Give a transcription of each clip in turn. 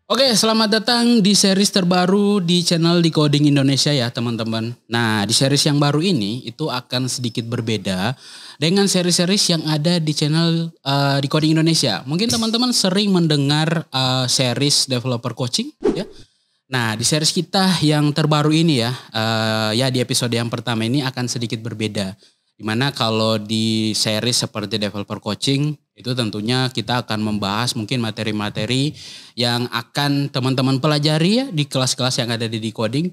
Oke, selamat datang di series terbaru di channel Decoding Indonesia ya teman-teman. Nah, di series yang baru ini itu akan sedikit berbeda dengan series-series yang ada di channel Decoding Indonesia. Mungkin teman-teman sering mendengar series developer coaching ya. Nah, di series kita yang terbaru ini ya, ya di episode yang pertama ini akan sedikit berbeda. Dimana kalau di series seperti developer coaching itu tentunya kita akan membahas mungkin materi-materi yang akan teman-teman pelajari ya di kelas-kelas yang ada di Decoding.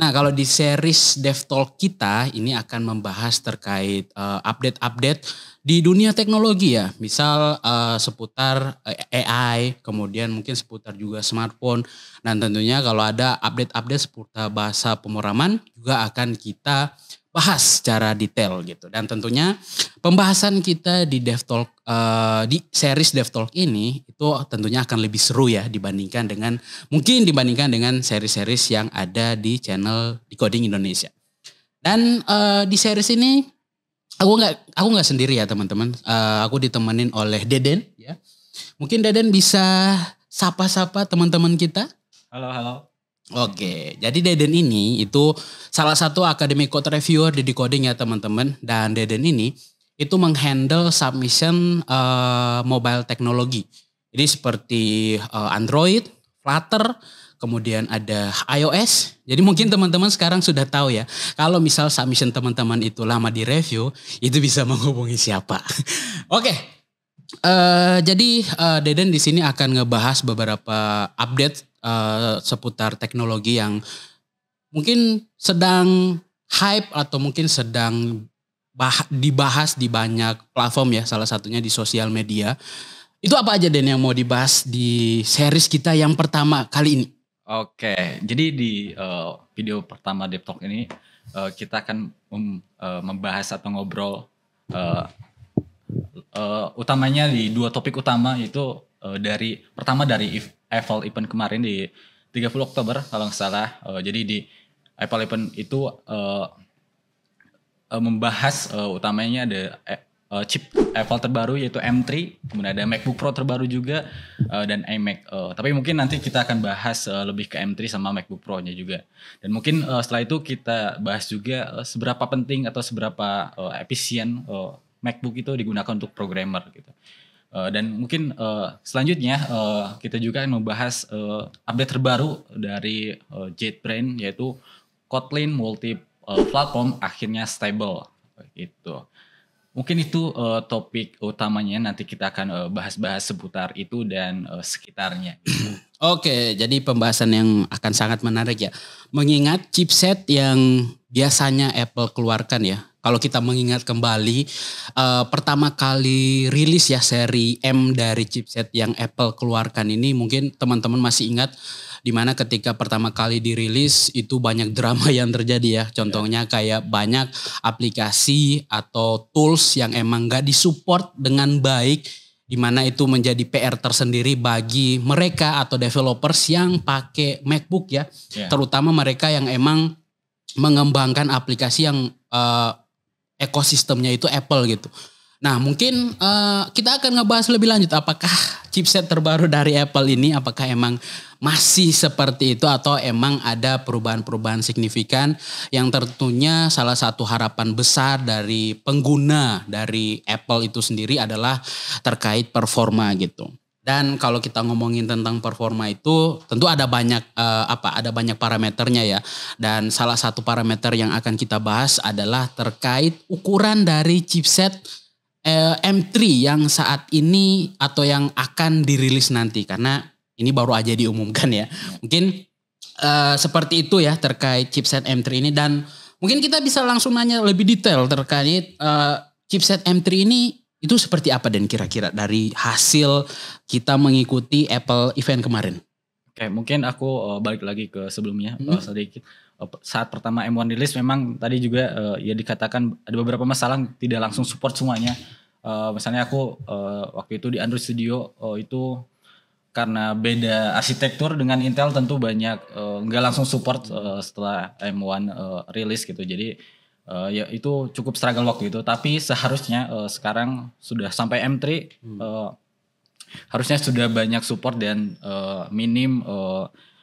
Nah, kalau di series DevTalk kita ini akan membahas terkait update-update di dunia teknologi ya. Misal seputar AI, kemudian mungkin seputar juga smartphone. Dan tentunya kalau ada update-update seputar bahasa pemrograman juga akan kita bahas secara detail gitu. Dan tentunya pembahasan kita di DevTalk di series DevTalk ini itu tentunya akan lebih seru ya dibandingkan dengan series-series yang ada di channel Decoding Indonesia. Dan di series ini aku nggak sendiri ya teman-teman. Aku ditemenin oleh Deden ya. Mungkin Deden bisa sapa-sapa teman-teman kita. Halo, halo. Oke, jadi Deden ini itu salah satu academic code reviewer di Decoding ya teman-teman. Dan Deden ini itu menghandle submission mobile teknologi. Jadi seperti Android, Flutter, kemudian ada iOS. Jadi mungkin teman-teman sekarang sudah tahu ya. Kalau misal submission teman-teman itu lama di review, itu bisa menghubungi siapa. Oke. Jadi Deden di sini akan ngebahas beberapa update seputar teknologi yang mungkin sedang hype atau mungkin sedang dibahas di banyak platform ya, salah satunya di sosial media. Itu apa aja Den yang mau dibahas di series kita yang pertama kali ini? Oke, jadi di video pertama DevTalk ini kita akan membahas atau ngobrol utamanya di dua topik utama, yaitu pertama dari Apple event kemarin di 30 Oktober kalau nggak salah. Jadi di Apple event itu membahas utamanya ada chip Apple terbaru yaitu M3, kemudian ada MacBook Pro terbaru juga dan iMac. Tapi mungkin nanti kita akan bahas lebih ke M3 sama MacBook Pro-nya juga. Dan mungkin setelah itu kita bahas juga seberapa penting atau seberapa efisien MacBook itu digunakan untuk programmer gitu. Dan mungkin selanjutnya kita juga akan membahas update terbaru dari JetBrains, yaitu Kotlin multi-platform akhirnya stable gitu. Mungkin itu topik utamanya, nanti kita akan bahas-bahas seputar itu dan sekitarnya. Oke, jadi pembahasan yang akan sangat menarik ya. Mengingat chipset yang biasanya Apple keluarkan ya. Kalau kita mengingat kembali pertama kali rilis ya seri M dari chipset yang Apple keluarkan ini, mungkin teman-teman masih ingat di mana ketika pertama kali dirilis itu banyak drama yang terjadi ya. Contohnya kayak banyak aplikasi atau tools yang emang gak disupport dengan baik, di mana itu menjadi PR tersendiri bagi mereka atau developers yang pakai MacBook ya. Terutama mereka yang emang mengembangkan aplikasi yang ekosistemnya itu Apple gitu. Nah mungkin kita akan ngebahas lebih lanjut apakah chipset terbaru dari Apple ini apakah emang masih seperti itu atau emang ada perubahan-perubahan signifikan yang tentunya salah satu harapan besar dari pengguna dari Apple itu sendiri adalah terkait performa gitu. Dan kalau kita ngomongin tentang performa itu tentu ada banyak ada banyak parameternya ya. Dan salah satu parameter yang akan kita bahas adalah terkait ukuran dari chipset M3 yang saat ini atau yang akan dirilis nanti, karena ini baru aja diumumkan ya. Mungkin seperti itu ya terkait chipset M3 ini, dan mungkin kita bisa langsung nanya lebih detail terkait chipset M3 ini itu seperti apa dan kira-kira dari hasil kita mengikuti Apple event kemarin. Oke, mungkin aku balik lagi ke sebelumnya sedikit. Saat pertama M1 rilis memang tadi juga ya dikatakan ada beberapa masalah tidak langsung support semuanya. Misalnya aku waktu itu di Android Studio itu karena beda arsitektur dengan Intel tentu banyak nggak langsung support setelah M1 rilis gitu. Jadi ya itu cukup struggle waktu itu. Tapi seharusnya sekarang sudah sampai M3 harusnya sudah banyak support dan minim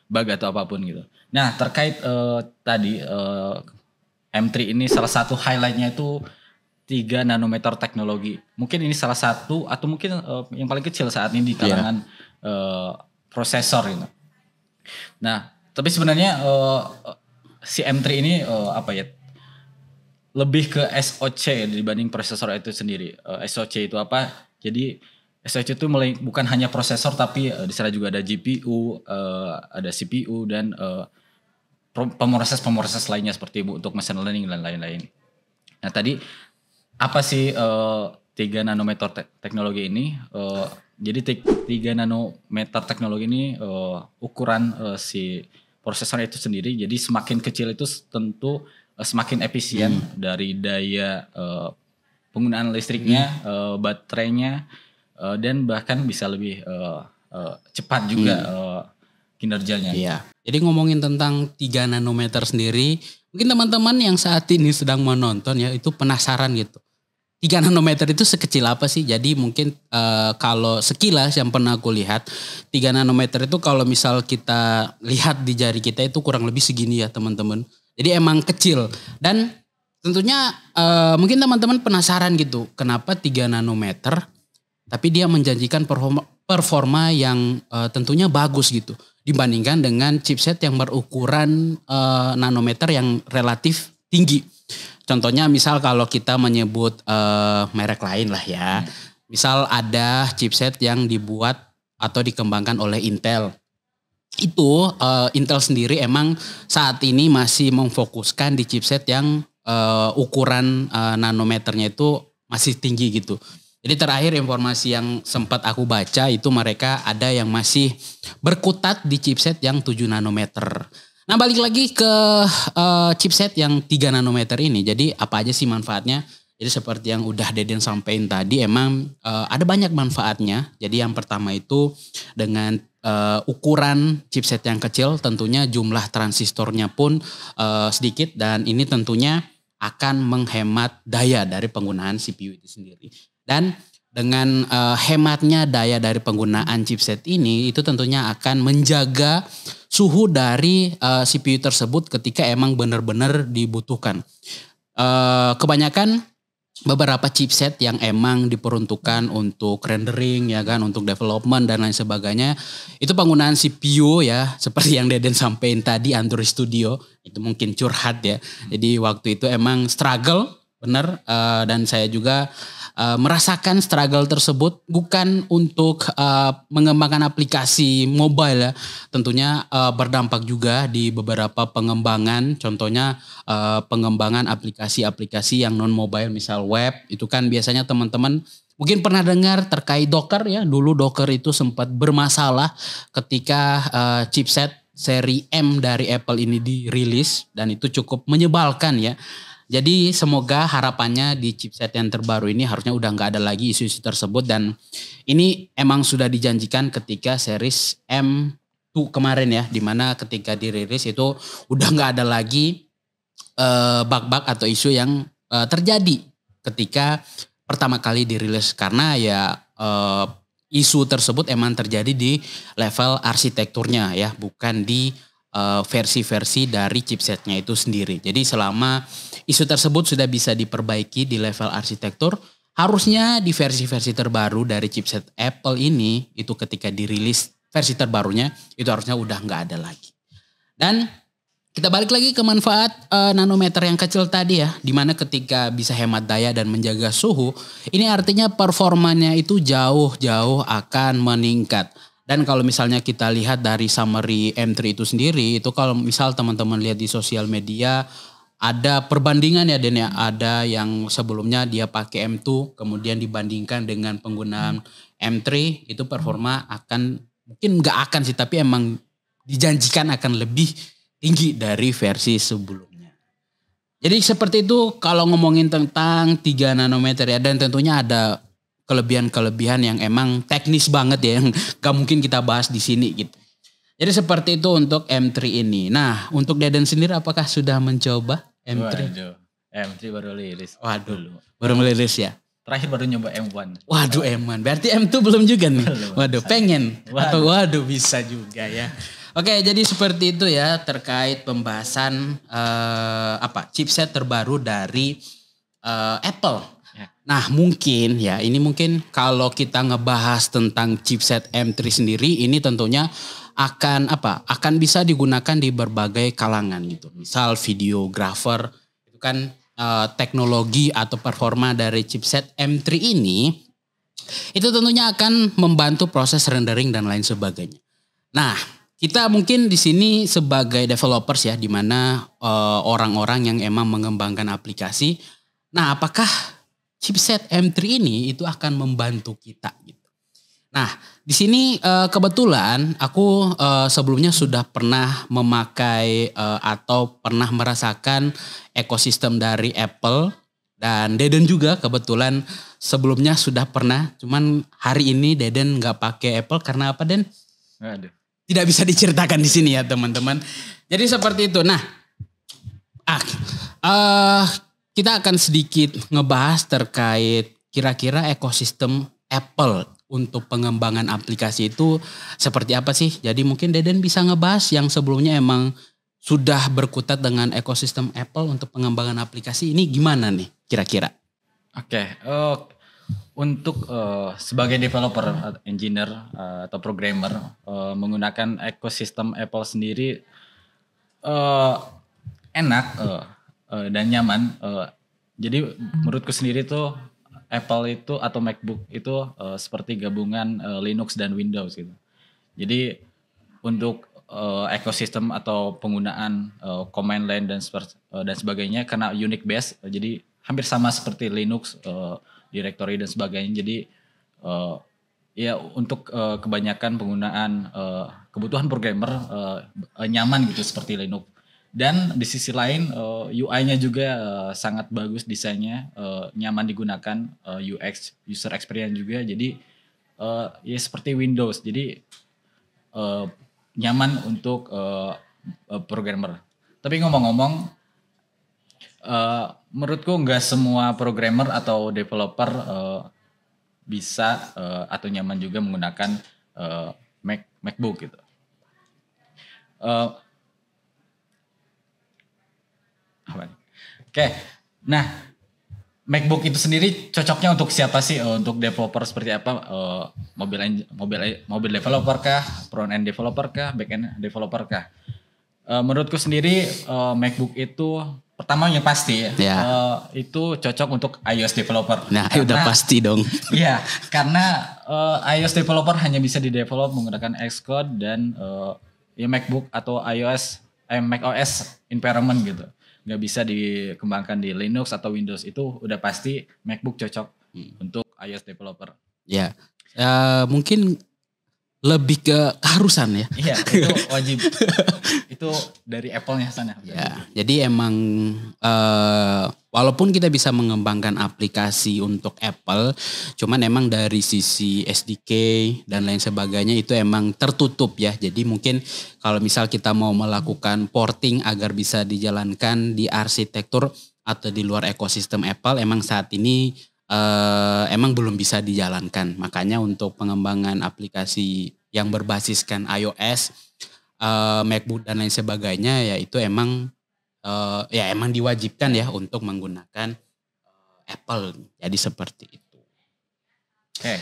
bug atau apapun gitu. Nah terkait tadi M3 ini salah satu highlightnya itu 3 nanometer teknologi. Mungkin ini salah satu atau mungkin yang paling kecil saat ini di kalangan prosesor gitu. Nah tapi sebenarnya si M3 ini apa ya? Lebih ke SoC dibanding prosesor itu sendiri. SoC itu apa? Jadi SoC itu bukan hanya prosesor tapi di sana juga ada GPU, ada CPU dan pemroses lainnya seperti untuk machine learning dan lain-lain. Nah tadi apa sih 3 nanometer teknologi ini? Jadi 3 nanometer teknologi ini ukuran si prosesor itu sendiri. Jadi semakin kecil itu tentu semakin efisien dari daya penggunaan listriknya, baterainya, dan bahkan bisa lebih cepat juga kinerjanya. Iya. Jadi ngomongin tentang 3 nanometer sendiri, mungkin teman-teman yang saat ini sedang menonton ya itu penasaran gitu. 3 nanometer itu sekecil apa sih? Jadi mungkin kalau sekilas yang pernah aku lihat 3 nanometer itu kalau misal kita lihat di jari kita itu kurang lebih segini ya teman-teman. Jadi emang kecil dan tentunya mungkin teman-teman penasaran gitu. Kenapa 3 nanometer tapi dia menjanjikan performa yang tentunya bagus gitu. Dibandingkan dengan chipset yang berukuran nanometer yang relatif tinggi. Contohnya misal kalau kita menyebut merek lain lah ya. Misal ada chipset yang dibuat atau dikembangkan oleh Intel. Itu Intel sendiri emang saat ini masih memfokuskan di chipset yang ukuran nanometernya itu masih tinggi gitu. Jadi terakhir informasi yang sempat aku baca itu mereka ada yang masih berkutat di chipset yang 7 nanometer. Nah balik lagi ke chipset yang 3 nanometer ini. Jadi apa aja sih manfaatnya? Jadi seperti yang udah Deden sampaikan tadi emang ada banyak manfaatnya. Jadi yang pertama itu dengan ukuran chipset yang kecil tentunya jumlah transistornya pun sedikit. Dan ini tentunya akan menghemat daya dari penggunaan CPU itu sendiri. Dan dengan hematnya daya dari penggunaan chipset ini itu tentunya akan menjaga suhu dari CPU tersebut ketika emang benar-benar dibutuhkan. Kebanyakan beberapa chipset yang emang diperuntukkan untuk rendering ya kan, untuk development dan lain sebagainya, itu penggunaan CPU ya seperti yang Deden sampaikan tadi Android Studio itu mungkin curhat ya. Jadi waktu itu emang struggle benar dan saya juga merasakan struggle tersebut bukan untuk mengembangkan aplikasi mobile ya. Tentunya berdampak juga di beberapa pengembangan. Contohnya pengembangan aplikasi-aplikasi yang non mobile misal web. Itu kan biasanya teman-teman mungkin pernah dengar terkait Docker ya. Dulu Docker itu sempat bermasalah ketika chipset seri M dari Apple ini dirilis. Dan itu cukup menyebalkan ya. Jadi semoga harapannya di chipset yang terbaru ini harusnya udah nggak ada lagi isu-isu tersebut dan ini emang sudah dijanjikan ketika series M2 kemarin ya, dimana ketika dirilis itu udah nggak ada lagi bug-bug atau isu yang terjadi ketika pertama kali dirilis karena ya isu tersebut emang terjadi di level arsitekturnya ya, bukan di versi-versi dari chipsetnya itu sendiri. Jadi selama isu tersebut sudah bisa diperbaiki di level arsitektur, harusnya di versi-versi terbaru dari chipset Apple ini itu ketika dirilis versi terbarunya itu harusnya udah nggak ada lagi. Dan kita balik lagi ke manfaat nanometer yang kecil tadi ya, dimana ketika bisa hemat daya dan menjaga suhu, ini artinya performanya itu jauh-jauh akan meningkat. Dan kalau misalnya kita lihat dari summary M3 itu sendiri, itu kalau misal teman-teman lihat di sosial media, ada perbandingan ya Den ya, ada yang sebelumnya dia pakai M2, kemudian dibandingkan dengan penggunaan M3, itu performa akan, mungkin nggak akan sih, tapi emang dijanjikan akan lebih tinggi dari versi sebelumnya. Jadi seperti itu kalau ngomongin tentang 3 nanometer ya, dan tentunya ada kelebihan-kelebihan yang emang teknis banget ya yang gak mungkin kita bahas di sini gitu. Jadi seperti itu untuk M3 ini. Nah, untuk Deden sendiri apakah sudah mencoba M3? Waduh, M3 baru rilis. Waduh, baru merilis ya. terakhir baru nyoba M1. Waduh M1, berarti M2 belum juga nih? Belum. Waduh pengen, atau Waduh. waduh bisa juga ya. Oke, jadi seperti itu ya terkait pembahasan chipset terbaru dari Apple. Ya. Nah mungkin ya ini mungkin kalau kita ngebahas tentang chipset M3 sendiri ini tentunya akan bisa digunakan di berbagai kalangan gitu. Misal videographer itu kan teknologi atau performa dari chipset M3 ini itu tentunya akan membantu proses rendering dan lain sebagainya. Nah, kita mungkin di sini sebagai developers ya, di mana orang-orang yang emang mengembangkan aplikasi. Nah, apakah chipset M3 ini itu akan membantu kita gitu? Nah, di sini kebetulan aku sebelumnya sudah pernah memakai atau pernah merasakan ekosistem dari Apple, dan Deden juga kebetulan sebelumnya sudah pernah. Cuman hari ini Deden nggak pakai Apple karena apa, Den? Aduh. Tidak bisa diceritakan di sini ya teman-teman. Jadi seperti itu. Nah, kita akan sedikit ngebahas terkait kira-kira ekosistem Apple untuk pengembangan aplikasi itu seperti apa sih. Jadi mungkin Deden bisa ngebahas yang sebelumnya emang sudah berkutat dengan ekosistem Apple untuk pengembangan aplikasi ini gimana nih kira-kira? Oke, untuk sebagai developer, engineer atau programmer menggunakan ekosistem Apple sendiri enak dan nyaman. Jadi menurutku sendiri tuh Apple itu atau MacBook itu seperti gabungan Linux dan Windows gitu. Jadi untuk ekosistem atau penggunaan command line dan sebagainya karena Unix based, jadi hampir sama seperti Linux, directory dan sebagainya. Jadi ya untuk kebanyakan penggunaan kebutuhan programmer nyaman gitu seperti Linux. Dan di sisi lain UI-nya juga sangat bagus desainnya, nyaman digunakan, UX user experience juga. Jadi ya seperti Windows. Jadi nyaman untuk programmer. Tapi ngomong-ngomong, menurutku nggak semua programmer atau developer bisa atau nyaman juga menggunakan MacBook gitu. Oke, nah MacBook itu sendiri cocoknya untuk siapa sih? Untuk developer seperti apa? Mobile developer kah? Front end developer kah? Back end developer kah? Menurutku sendiri MacBook itu pertama yang pasti ya, itu cocok untuk iOS developer. Nah, udah pasti dong. Iya, karena iOS developer hanya bisa di-develop menggunakan Xcode dan ya MacBook atau macOS environment gitu. Nggak bisa dikembangkan di Linux atau Windows. Itu udah pasti MacBook cocok untuk iOS developer. Ya, mungkin lebih ke keharusan ya. Iya, itu wajib. Itu dari Apple-nya sana. Ya, jadi emang walaupun kita bisa mengembangkan aplikasi untuk Apple, cuman emang dari sisi SDK dan lain sebagainya itu emang tertutup ya. Jadi mungkin kalau misal kita mau melakukan porting agar bisa dijalankan di arsitektur atau di luar ekosistem Apple, emang saat ini emang belum bisa dijalankan. Makanya untuk pengembangan aplikasi yang berbasiskan iOS, MacBook dan lain sebagainya ya itu emang emang diwajibkan ya untuk menggunakan Apple. Jadi seperti itu. Oke.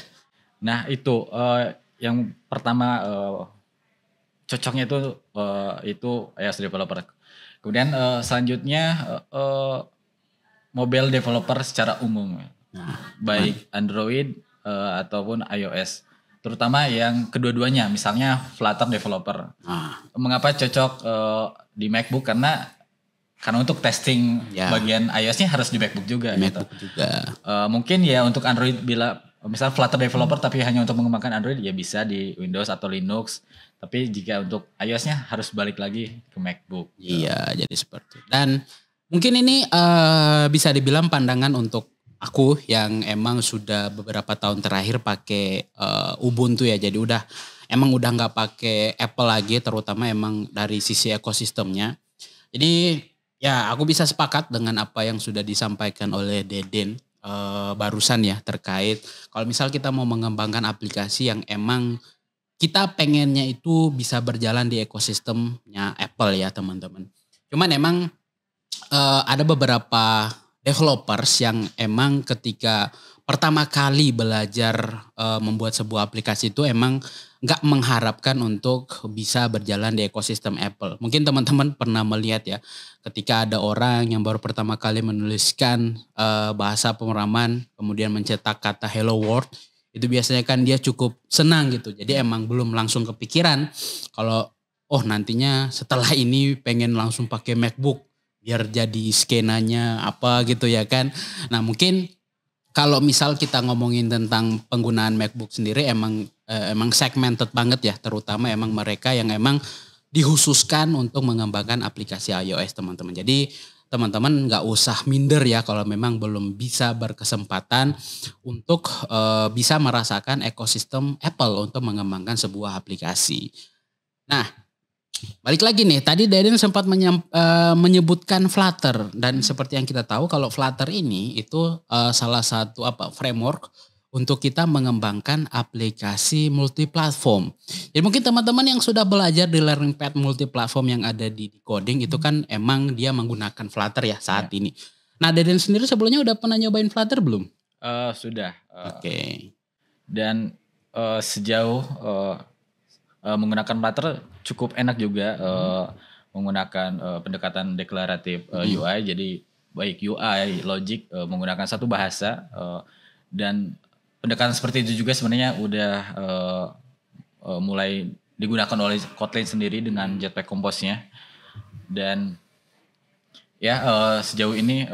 Nah itu yang pertama cocoknya itu iOS developer. Kemudian selanjutnya mobile developer secara umum. Baik Android ataupun iOS. Terutama yang kedua-duanya, misalnya Flutter developer. Mengapa cocok di MacBook? Karena untuk testing bagian iOS-nya harus di MacBook juga. MacBook gitu. juga. Mungkin ya untuk Android bila misal Flutter developer tapi hanya untuk mengembangkan Android ya bisa di Windows atau Linux. Tapi jika untuk iOS-nya harus balik lagi ke MacBook. Iya, jadi seperti itu. Dan mungkin ini bisa dibilang pandangan untuk aku yang emang sudah beberapa tahun terakhir pakai Ubuntu ya. Jadi emang udah nggak pakai Apple lagi, terutama emang dari sisi ekosistemnya. Jadi ya aku bisa sepakat dengan apa yang sudah disampaikan oleh Deden. barusan ya terkait kalau misal kita mau mengembangkan aplikasi yang emang kita pengennya itu bisa berjalan di ekosistemnya Apple ya teman-teman. Cuman emang ada beberapa developers yang emang ketika pertama kali belajar membuat sebuah aplikasi itu emang nggak mengharapkan untuk bisa berjalan di ekosistem Apple. Mungkin teman-teman pernah melihat ya, ketika ada orang yang baru pertama kali menuliskan bahasa pemrograman, kemudian mencetak kata Hello World, itu biasanya kan dia cukup senang gitu. Jadi emang belum langsung kepikiran kalau oh nantinya setelah ini pengen langsung pakai MacBook biar jadi skenanya apa gitu ya kan. Nah mungkin kalau misal kita ngomongin tentang penggunaan MacBook sendiri emang segmented banget ya, terutama emang mereka yang emang dikhususkan untuk mengembangkan aplikasi iOS teman-teman. Jadi teman-teman nggak usah minder ya kalau memang belum bisa berkesempatan untuk bisa merasakan ekosistem Apple untuk mengembangkan sebuah aplikasi. Nah, balik lagi nih, tadi Deden sempat menyebutkan Flutter dan seperti yang kita tahu kalau Flutter ini itu salah satu framework untuk kita mengembangkan aplikasi multiplatform. Jadi mungkin teman-teman yang sudah belajar di Learning Path multiplatform yang ada di coding itu kan emang dia menggunakan Flutter ya saat ini. Nah, Deden sendiri sebelumnya udah pernah nyobain Flutter belum? Sudah. Oke. Dan sejauh menggunakan Flutter cukup enak juga menggunakan pendekatan deklaratif UI. Jadi baik UI, logic menggunakan satu bahasa dan pendekatan seperti itu juga sebenarnya udah mulai digunakan oleh Kotlin sendiri dengan Jetpack Compose-nya. Dan ya sejauh ini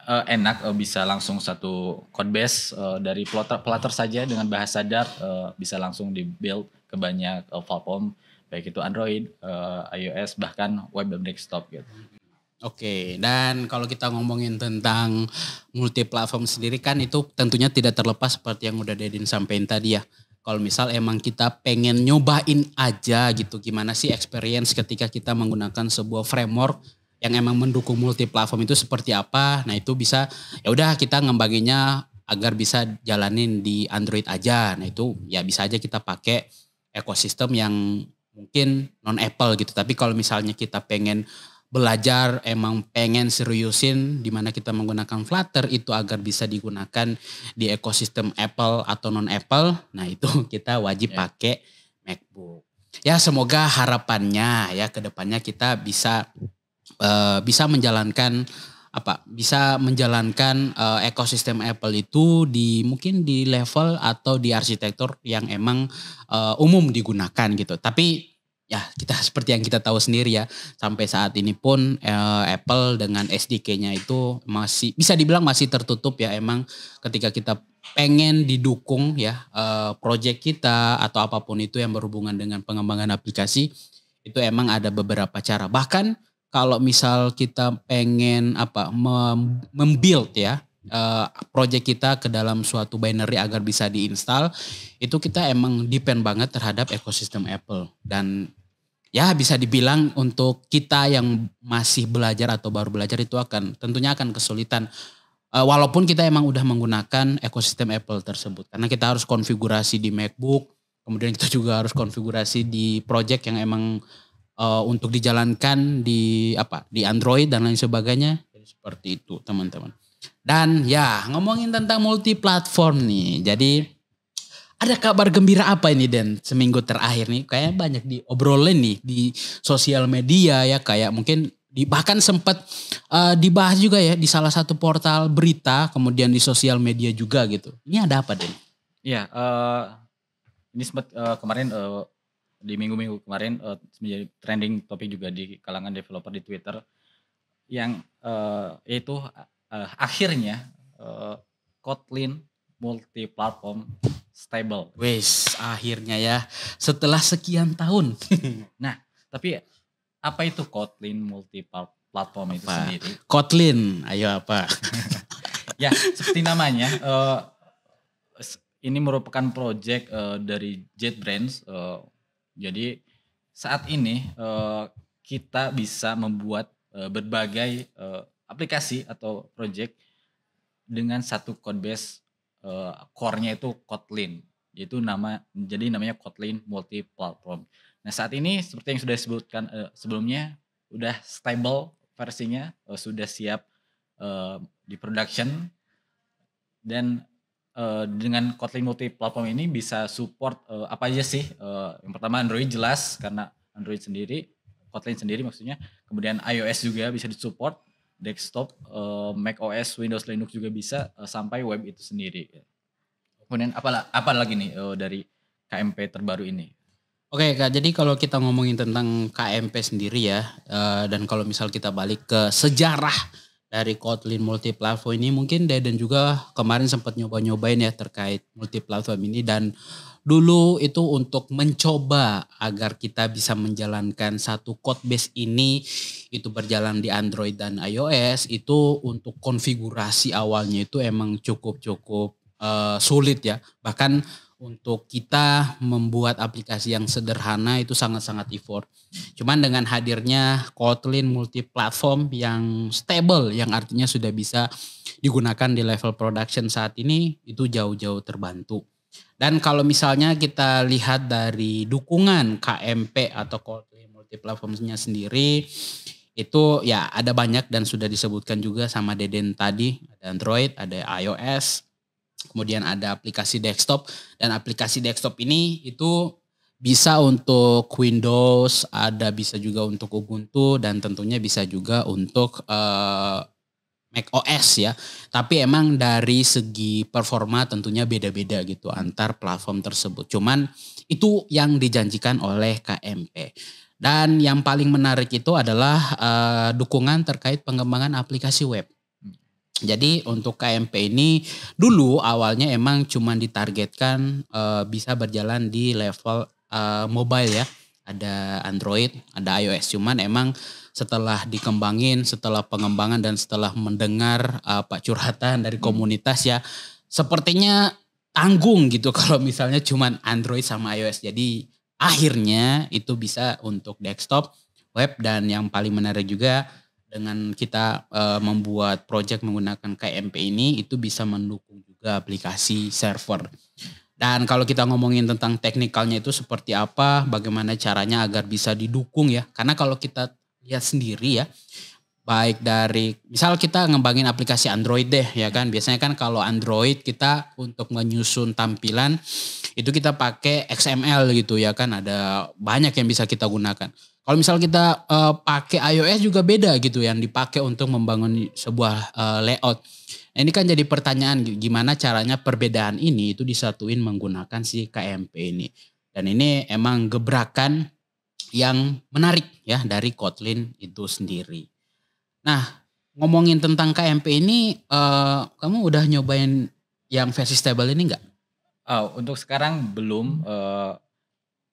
enak bisa langsung satu code base dari Flutter saja dengan bahasa Dart bisa langsung di build ke banyak platform baik itu Android, iOS bahkan web dan desktop gitu. Oke, dan kalau kita ngomongin tentang multi-platform sendiri kan itu tentunya tidak terlepas seperti yang udah Dedin sampaikan tadi ya. Kalau misal emang kita pengen nyobain aja gitu gimana sih experience ketika kita menggunakan sebuah framework yang emang mendukung multi-platform itu seperti apa. Nah itu bisa ya udah kita ngembanginnya agar bisa jalanin di Android aja. Nah itu ya bisa aja kita pakai ekosistem yang mungkin non Apple gitu. Tapi kalau misalnya kita pengen belajar emang pengen seriusin di mana kita menggunakan Flutter itu agar bisa digunakan di ekosistem Apple atau non Apple. Nah, itu kita wajib pakai MacBook. Ya, semoga harapannya ya ke depannya kita bisa menjalankan bisa menjalankan ekosistem Apple itu di mungkin di level atau di arsitektur yang emang umum digunakan gitu. Tapi ya kita seperti yang kita tahu sendiri ya, sampai saat ini pun Apple dengan SDK-nya itu masih bisa dibilang masih tertutup ya, emang ketika kita pengen didukung ya project kita atau apapun itu yang berhubungan dengan pengembangan aplikasi itu emang ada beberapa cara. Bahkan kalau misal kita pengen membuild ya project kita ke dalam suatu binary agar bisa diinstal, itu kita emang depend banget terhadap ekosistem Apple. Dan ya bisa dibilang untuk kita yang masih belajar atau baru belajar itu tentunya akan kesulitan. Walaupun kita emang udah menggunakan ekosistem Apple tersebut. Karena kita harus konfigurasi di MacBook, kemudian kita juga harus konfigurasi di project yang emang untuk dijalankan di Android dan lain sebagainya. Jadi seperti itu teman-teman. Dan ya ngomongin tentang multi platform nih. Jadi ada kabar gembira apa ini Den seminggu terakhir nih? Kayaknya banyak diobrolin nih di sosial media ya, kayak mungkin bahkan sempat dibahas juga ya di salah satu portal berita, kemudian di sosial media juga gitu. Ini ada apa Den? Iya, ini sempat kemarin di minggu-minggu kemarin menjadi trending topik juga di kalangan developer di Twitter yang yaitu akhirnya Kotlin multi-platform stable. Wes, akhirnya ya setelah sekian tahun. Nah, tapi apa itu Kotlin multi-platform itu sendiri? Kotlin, ayo apa? Ya, seperti namanya, ini merupakan project dari JetBrains. Jadi saat ini kita bisa membuat berbagai aplikasi atau project dengan satu code base core-nya itu Kotlin. Yaitu jadi namanya Kotlin multi-platform. Nah, saat ini seperti yang sudah disebutkan sebelumnya, udah stable versinya, sudah siap di production, dan dengan Kotlin multi-platform ini bisa support apa aja sih? Yang pertama Android jelas karena Android sendiri, Kotlin sendiri maksudnya. Kemudian iOS juga bisa disupport, desktop, macOS, Windows, Linux juga bisa, sampai web itu sendiri. Kemudian apa lagi nih dari KMP terbaru ini? Oke Kak, jadi kalau kita ngomongin tentang KMP sendiri ya, dan kalau misal kita balik ke sejarah dari Kotlin multi-platform ini, mungkin Deden juga kemarin sempat nyoba-nyobain ya terkait multi-platform ini, dan dulu itu untuk mencoba agar kita bisa menjalankan satu code base ini, itu berjalan di Android dan iOS, itu untuk konfigurasi awalnya itu emang cukup-cukup sulit ya. Bahkan untuk kita membuat aplikasi yang sederhana itu sangat-sangat effort. Cuman dengan hadirnya Kotlin multi-platform yang stable, yang artinya sudah bisa digunakan di level production saat ini, itu jauh-jauh terbantu. Dan kalau misalnya kita lihat dari dukungan KMP atau Kotlin multi-platformnya sendiri, itu ya ada banyak dan sudah disebutkan juga sama Deden tadi, ada Android, ada iOS, kemudian ada aplikasi desktop, dan aplikasi desktop ini itu bisa untuk Windows, ada bisa juga untuk Ubuntu, dan tentunya bisa juga untuk Mac OS ya. Tapi emang dari segi performa tentunya beda-beda gitu antar platform tersebut. Cuman itu yang dijanjikan oleh KMP. Dan yang paling menarik itu adalah dukungan terkait pengembangan aplikasi web. Jadi untuk KMP ini dulu awalnya emang cuma ditargetkan bisa berjalan di level mobile ya. Ada Android, ada iOS. Cuman emang setelah dikembangin, setelah pengembangan dan setelah mendengar curhatan dari komunitas ya, sepertinya tanggung gitu kalau misalnya cuman Android sama iOS. Jadi akhirnya itu bisa untuk desktop, web, dan yang paling menarik juga dengan kita membuat project menggunakan KMP ini itu bisa mendukung juga aplikasi server. Dan kalau kita ngomongin tentang teknikalnya itu seperti apa, bagaimana caranya agar bisa didukung ya. Karena kalau kita lihat sendiri ya, baik dari misal kita ngembangin aplikasi Android deh ya kan. Biasanya kan kalau Android kita untuk menyusun tampilan itu kita pakai XML gitu ya kan. Ada banyak yang bisa kita gunakan. Kalau misal kita pakai iOS juga beda gitu yang dipakai untuk membangun sebuah layout. Nah, ini kan jadi pertanyaan gimana caranya perbedaan ini itu disatuin menggunakan si KMP ini. Dan ini emang gebrakan yang menarik ya dari Kotlin itu sendiri. Nah, ngomongin tentang KMP ini, kamu udah nyobain yang versi stable ini enggak? Untuk sekarang belum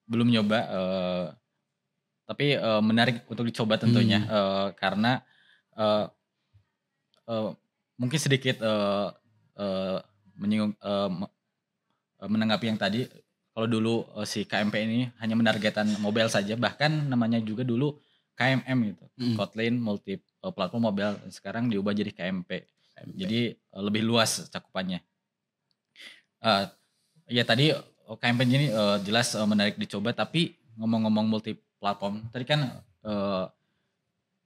nyoba, tapi menarik untuk dicoba tentunya, karena eee eee, mungkin sedikit menyinggung menanggapi yang tadi. Kalau dulu si KMP ini hanya menargetkan mobile saja, bahkan namanya juga dulu KMM gitu, Mhm, Kotlin multi platform mobile, sekarang diubah jadi KMP. KMP. Jadi lebih luas cakupannya. Eee, ya tadi KMP ini jelas menarik dicoba, tapi ngomong-ngomong multi platform, tadi kan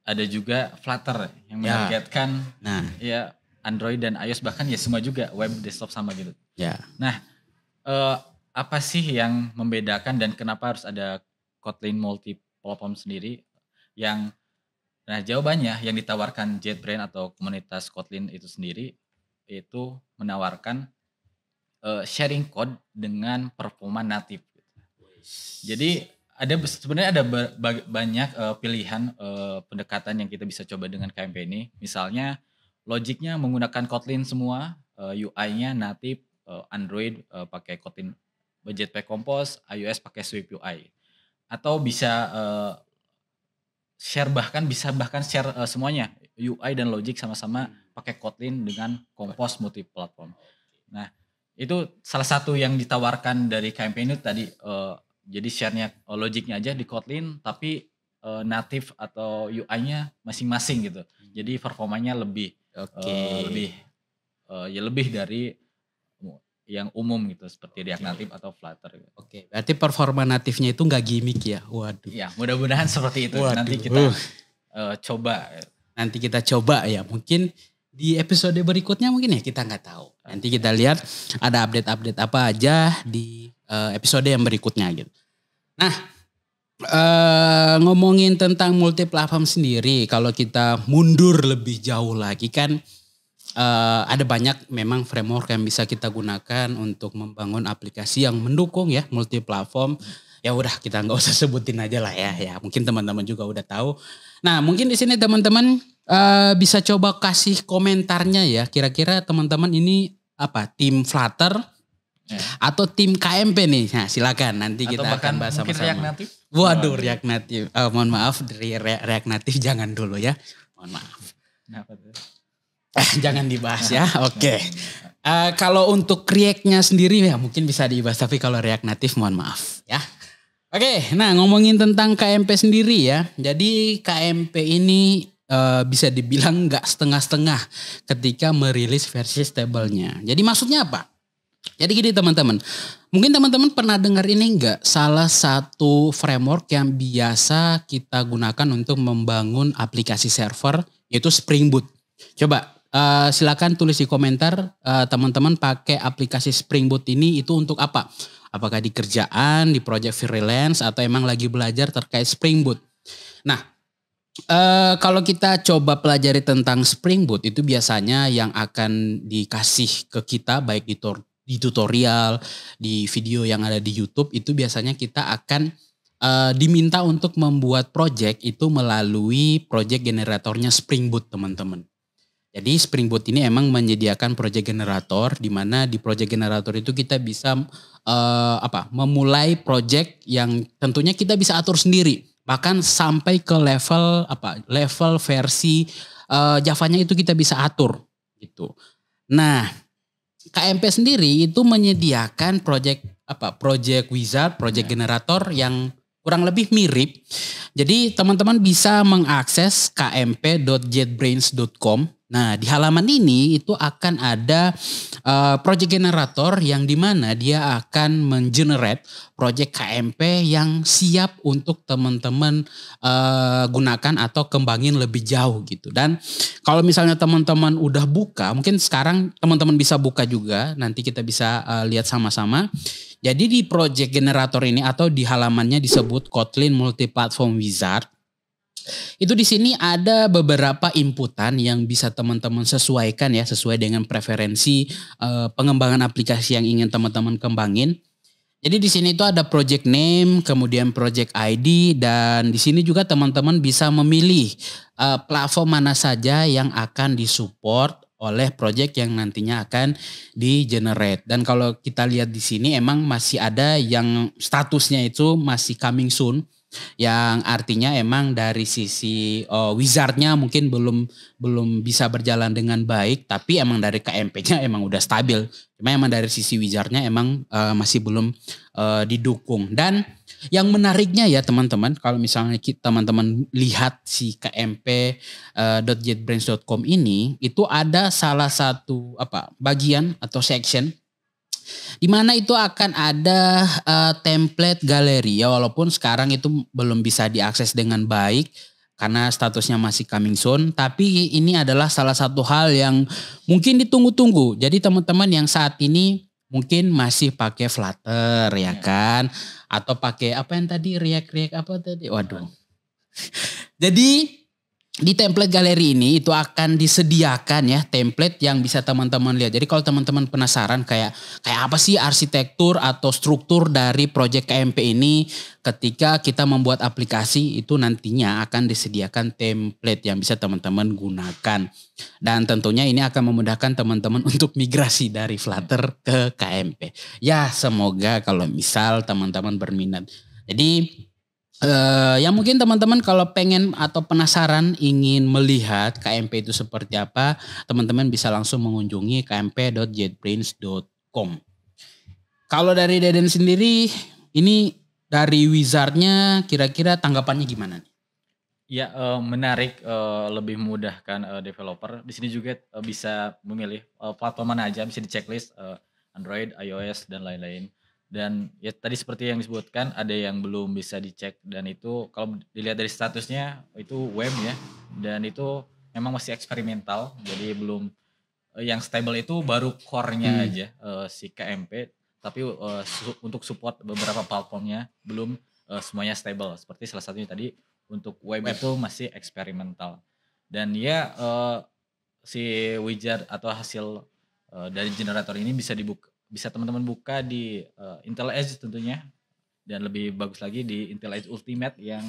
ada juga Flutter yang Ya, menargetkan nah, ya Android dan iOS, bahkan ya semua juga web, desktop sama gitu. ya. Nah, eee, apa sih yang membedakan dan kenapa harus ada Kotlin multi platform sendiri yang nah jawabannya yang ditawarkan JetBrains atau komunitas Kotlin itu sendiri, itu menawarkan sharing code dengan performa natif. Jadi sebenarnya ada banyak pilihan pendekatan yang kita bisa coba dengan KMP ini. Misalnya logiknya menggunakan Kotlin semua, UI-nya natif, Android pakai Kotlin Jetpack Compose, iOS pakai Swift UI. Atau bisa bisa bahkan share semuanya, UI dan logic sama-sama pakai Kotlin dengan Compose multi platform. Nah, itu salah satu yang ditawarkan dari campaign itu tadi, jadi share-nya logic-nya aja di Kotlin, tapi native atau UI-nya masing-masing gitu. Jadi performanya lebih, Oke. lebih ya lebih dari yang umum gitu seperti React Native atau Flutter gitu. Oke, berarti performa natifnya itu nggak gimmick ya? Waduh. Ya mudah-mudahan seperti itu. Waduh. Nanti kita coba. Nanti kita coba ya, mungkin di episode berikutnya mungkin ya, kita nggak tahu. Nanti kita lihat ada update-update apa aja di episode yang berikutnya gitu. Nah, ngomongin tentang multi platform sendiri, kalau kita mundur lebih jauh lagi kan ada banyak memang framework yang bisa kita gunakan untuk membangun aplikasi yang mendukung ya multi platform. Ya udah, kita nggak usah sebutin aja lah ya. Ya mungkin teman-teman juga udah tahu. Nah mungkin di sini teman-teman bisa coba kasih komentarnya ya. Kira-kira teman-teman ini apa, tim Flutter atau tim KMP nih? Nah silakan, nanti atau kita akan bahas mungkin sama-sama. React Native? Waduh, React Native. Mohon maaf, dari React Native jangan dulu ya. Mohon maaf. Kenapa tuh? Jangan dibahas ya. Oke. Kalau untuk React-nya sendiri ya mungkin bisa dibahas, tapi kalau React Native mohon maaf ya. Oke, nah ngomongin tentang KMP sendiri ya. Jadi KMP ini bisa dibilang nggak setengah-setengah ketika merilis versi stable-nya. Jadi maksudnya apa? Jadi gini teman-teman, mungkin teman-teman pernah dengar ini enggak, salah satu framework yang biasa kita gunakan untuk membangun aplikasi server yaitu Spring Boot. Coba silakan tulis di komentar teman-teman pakai aplikasi Spring Boot ini itu untuk apa? Apakah di kerjaan, di project freelance, atau emang lagi belajar terkait Spring Boot? Nah, kalau kita coba pelajari tentang Spring Boot itu biasanya yang akan dikasih ke kita baik di tutorial, di video yang ada di YouTube, itu biasanya kita akan diminta untuk membuat project itu melalui project generatornya Spring Boot teman-teman. Jadi Spring Boot ini emang menyediakan project generator, di mana di project generator itu kita bisa memulai project yang tentunya kita bisa atur sendiri, bahkan sampai ke level versi Java-nya itu kita bisa atur gitu. Nah, KMP sendiri itu menyediakan project wizard, project generator yang kurang lebih mirip. Jadi teman-teman bisa mengakses kmp.jetbrains.com. Nah di halaman ini itu akan ada project generator yang dimana dia akan mengenerate project KMP yang siap untuk teman-teman gunakan atau kembangin lebih jauh gitu. Dan kalau misalnya teman-teman udah buka, mungkin sekarang teman-teman bisa buka juga, nanti kita bisa lihat sama-sama. Jadi di project generator ini atau di halamannya disebut Kotlin Multi-Platform Wizard. Itu di sini ada beberapa inputan yang bisa teman-teman sesuaikan ya, sesuai dengan preferensi pengembangan aplikasi yang ingin teman-teman kembangin. Jadi di sini itu ada project name, kemudian project ID, dan di sini juga teman-teman bisa memilih platform mana saja yang akan disupport oleh project yang nantinya akan di-generate. Dan kalau kita lihat di sini emang masih ada yang statusnya itu masih coming soon, yang artinya emang dari sisi wizardnya mungkin belum bisa berjalan dengan baik, tapi emang dari KMP-nya emang udah stabil. Cuma emang dari sisi wizardnya emang masih belum didukung. Dan yang menariknya ya teman-teman, kalau misalnya teman-teman lihat si kmp.jetbrains.com ini, itu ada salah satu bagian atau section di mana itu akan ada template galeri ya, walaupun sekarang itu belum bisa diakses dengan baik karena statusnya masih coming soon, tapi ini adalah salah satu hal yang mungkin ditunggu-tunggu. Jadi teman-teman yang saat ini mungkin masih pakai Flutter ya kan, atau pakai apa yang tadi React apa tadi, waduh. Jadi di template galeri ini itu akan disediakan ya template yang bisa teman-teman lihat. Jadi kalau teman-teman penasaran kayak apa sih arsitektur atau struktur dari project KMP ini, ketika kita membuat aplikasi itu nantinya akan disediakan template yang bisa teman-teman gunakan. Dan tentunya ini akan memudahkan teman-teman untuk migrasi dari Flutter ke KMP. Ya semoga kalau misal teman-teman berminat. Jadi ya mungkin teman-teman kalau pengen atau penasaran ingin melihat KMP itu seperti apa, teman-teman bisa langsung mengunjungi kmp.jetbrains.com. Kalau dari Deden sendiri, ini dari wizardnya kira-kira tanggapannya gimana nih? Ya, menarik, lebih memudahkan, developer. Di sini juga, bisa memilih, platform mana aja, bisa di-checklist, Android, iOS, dan lain-lain. Dan ya tadi seperti yang disebutkan, ada yang belum bisa dicek dan itu kalau dilihat dari statusnya itu web ya, dan itu memang masih eksperimental, jadi belum yang stable itu baru core-nya Hmm. aja, si KMP, tapi, untuk support beberapa platformnya belum, semuanya stable. Seperti salah satunya tadi untuk web Web. itu masih eksperimental. Dan ya, si widget atau hasil, dari generator ini bisa teman-teman buka di, Intel Edge tentunya, dan lebih bagus lagi di Intel Edge Ultimate yang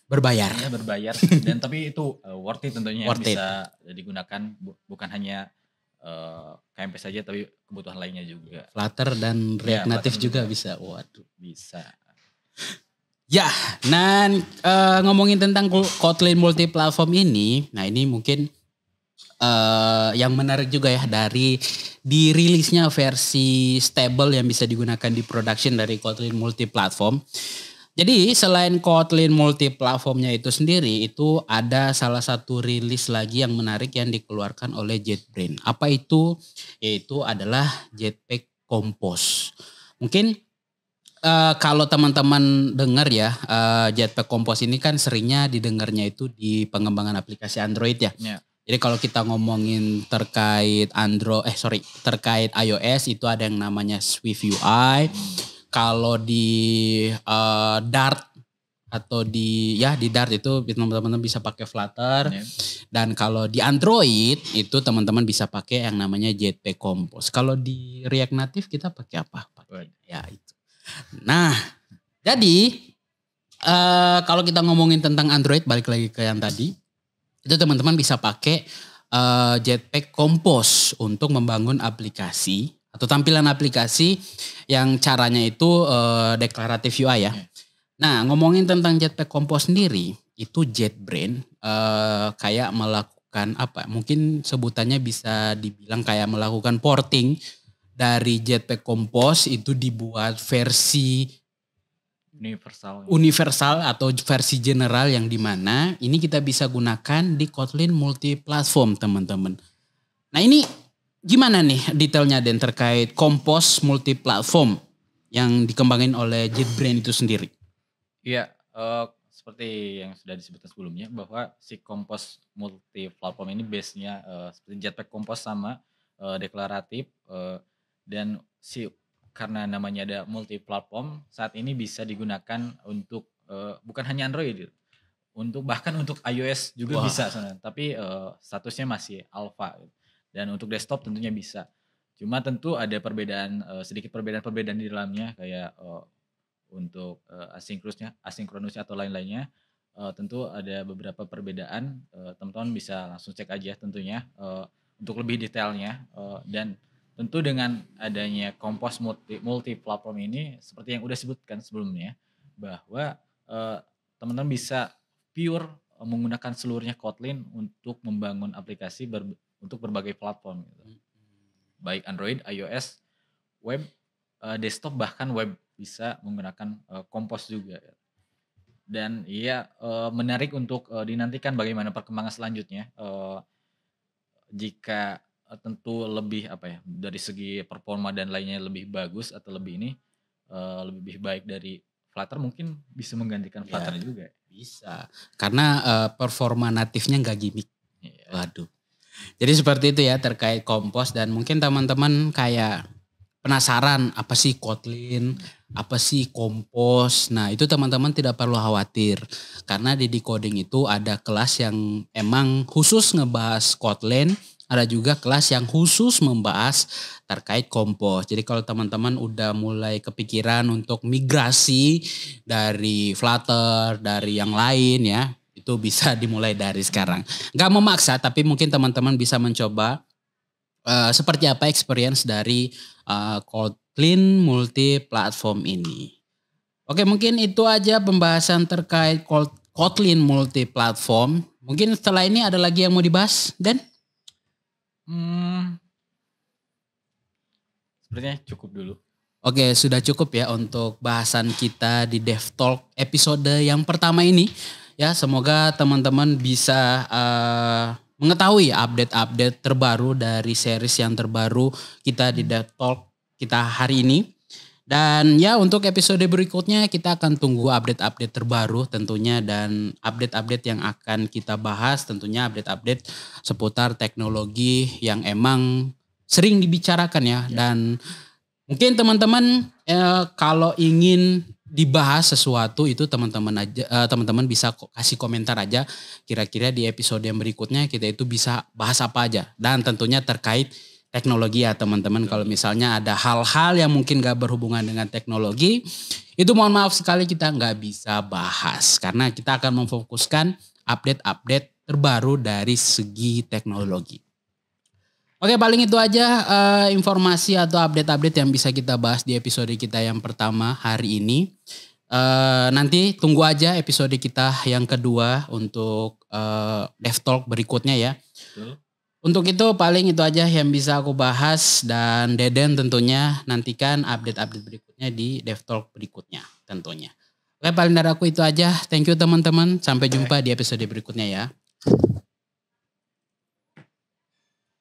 Berbayar. ya berbayar dan tapi itu, worth it tentunya Worth it. bisa digunakan bukan hanya, KMP saja tapi kebutuhan lainnya juga. Flutter dan Ya React Native Flutter juga juga bisa. Waduh. bisa. Ya, nah ngomongin tentang Kotlin multi-platform ini, nah ini mungkin yang menarik juga ya dari dirilisnya versi stable yang bisa digunakan di production dari Kotlin multi-platform. Jadi selain Kotlin multi-platformnya itu sendiri, itu ada salah satu rilis lagi yang menarik yang dikeluarkan oleh JetBrains. Apa itu? Yaitu adalah Jetpack Compose. Mungkin kalau teman-teman dengar ya, Jetpack Compose ini kan seringnya didengarnya itu di pengembangan aplikasi Android ya. Ya. Jadi kalau kita ngomongin terkait terkait iOS itu ada yang namanya Swift UI. Kalau di Dart atau di Dart itu teman-teman bisa pakai Flutter. Ya. Dan kalau di Android itu teman-teman bisa pakai yang namanya Jetpack Compose. Kalau di React Native kita pakai apa? Ya itu. Nah, jadi kalau kita ngomongin tentang Android, balik lagi ke yang tadi, itu teman-teman bisa pakai Jetpack Compose untuk membangun aplikasi atau tampilan aplikasi yang caranya itu deklaratif UI ya. Nah, ngomongin tentang Jetpack Compose sendiri, itu JetBrains kayak melakukan apa? Mungkin sebutannya bisa dibilang kayak melakukan porting dari Jetpack Compose itu dibuat versi universal atau versi general yang dimana ini kita bisa gunakan di Kotlin multi-platform teman-teman. Nah ini gimana nih detailnya Dan terkait Compose multi-platform yang dikembangin oleh JetBrains itu sendiri? Iya, seperti yang sudah disebutkan sebelumnya bahwa si Compose multi-platform ini base-nya, seperti Jetpack Compose sama, deklaratif, dan karena namanya ada multi-platform, saat ini bisa digunakan untuk, bukan hanya Android, bahkan untuk iOS juga Wah. bisa sebenarnya, tapi, statusnya masih alpha dan untuk desktop tentunya bisa. Cuma tentu ada perbedaan, sedikit perbedaan-perbedaan di dalamnya kayak, untuk, asinkronusnya atau lain-lainnya, tentu ada beberapa perbedaan, teman-teman bisa langsung cek aja tentunya, untuk lebih detailnya, dan tentu dengan adanya Compose multi-platform ini seperti yang udah sebutkan sebelumnya bahwa, teman-teman bisa pure, menggunakan seluruhnya Kotlin untuk membangun aplikasi untuk berbagai platform gitu. Baik Android, iOS, web, desktop bahkan web bisa menggunakan, Compose juga. Dan iya, menarik untuk, dinantikan bagaimana perkembangan selanjutnya, jika, tentu lebih apa ya, dari segi performa dan lainnya lebih bagus atau lebih ini, lebih baik dari Flutter mungkin bisa menggantikan Flutter juga. Bisa. Karena performa natifnya nggak gimmick. Iya. Waduh. Jadi seperti itu ya terkait Compose dan mungkin teman-teman kayak penasaran apa sih Kotlin, apa sih Compose. Nah itu teman-teman tidak perlu khawatir. Karena di Decoding itu ada kelas yang emang khusus ngebahas Kotlin. Ada juga kelas yang khusus membahas terkait Compose. Jadi kalau teman-teman udah mulai kepikiran untuk migrasi dari Flutter, dari yang lain ya. Itu bisa dimulai dari sekarang. Gak memaksa tapi mungkin teman-teman bisa mencoba seperti apa experience dari Kotlin multi-platform ini. Oke mungkin itu aja pembahasan terkait Kotlin multi-platform. Mungkin setelah ini ada lagi yang mau dibahas Dan? Sepertinya cukup dulu. Oke sudah cukup ya untuk bahasan kita di DevTalk episode yang pertama ini. Ya, semoga teman-teman bisa mengetahui update-update terbaru dari series yang terbaru kita di Dev Talk kita hari ini. Dan ya untuk episode berikutnya kita akan tunggu update-update terbaru tentunya, dan update-update yang akan kita bahas tentunya update-update seputar teknologi yang emang sering dibicarakan ya. Dan mungkin teman-teman kalau ingin dibahas sesuatu itu teman-teman bisa kasih komentar aja, kira-kira di episode yang berikutnya kita itu bisa bahas apa aja, dan tentunya terkait teknologi ya teman-teman. Kalau misalnya ada hal-hal yang mungkin gak berhubungan dengan teknologi, itu mohon maaf sekali kita gak bisa bahas. Karena kita akan memfokuskan update-update terbaru dari segi teknologi. Oke, paling itu aja informasi atau update-update yang bisa kita bahas di episode kita yang pertama hari ini. Nanti tunggu aja episode kita yang kedua untuk Dev Talk berikutnya ya. Betul. Untuk itu paling itu aja yang bisa aku bahas, dan Deden tentunya nantikan update-update berikutnya di DevTalk berikutnya tentunya. Oke, paling dari aku itu aja. Thank you teman-teman. Sampai jumpa di episode berikutnya ya.